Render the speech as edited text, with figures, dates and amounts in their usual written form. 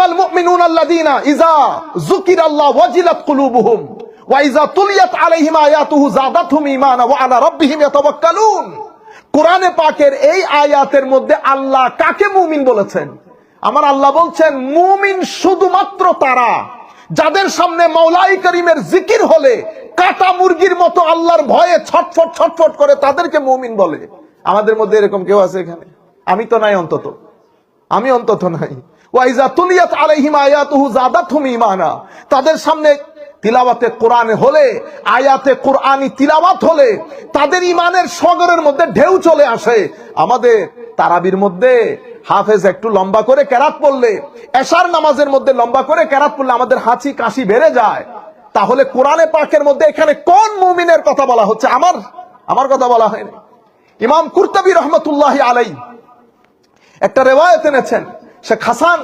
ইন্নামাল মুমিনুনা আল্লাযীনা ইযা যুকিরাল্লাহু ওয়াজিলাত কুলুবুহুম ওয়া ইযা তুলিয়াত আলাইহিম আয়াতুহু যাদাতহুম ঈমানা ওয়া আলা রাব্বিহিম ইয়াতাওয়াক্কালুন। কোরআনে পাকের এই আয়াতের মধ্যে আল্লাহ কাকে মুমিন বলেছেন? আমার আল্লাহ বলছেন মুমিন শুধুমাত্র তারা যাদের সামনে মাওলাই করিমের জিকির হলে কাটা মুরগির মতো আল্লাহর ভয়ে ছটফট ছটফট করে, তাদেরকে মুমিন বলে। আমাদের মধ্যে এরকম কেউ আছে এখানে? আমি তো নাই, আমি অন্তত নাই। ওয়াইজা তুলিয়াত আলাইহিম আয়াতুহু যাদাতহুম ঈমানা, তাদের সামনে তিলাওয়াতে কোরআন হলে, আয়াতে কোরআনি তিলাওয়াত হলে তাদের ঈমানের সাগরের মধ্যে ঢেউ চলে আসে। আমাদের তারাবির মধ্যে হাফেজ একটু লম্বা করে কেরাত পড়লে, এশার নামাজের মধ্যে লম্বা করে কেরাত পড়লে আমাদের হাঁচি কাশি বেড়ে যায়। তাহলে কোরআনে পাকের মধ্যে এখানে কোন মুমিনের কথা বলা হচ্ছে? আমার কথা বলা হয়নি। ইমাম কুরতুবী রহমাতুল্লাহি আলাইহি একটা রিওয়ায়াত এনেছেন, শেখ হাসান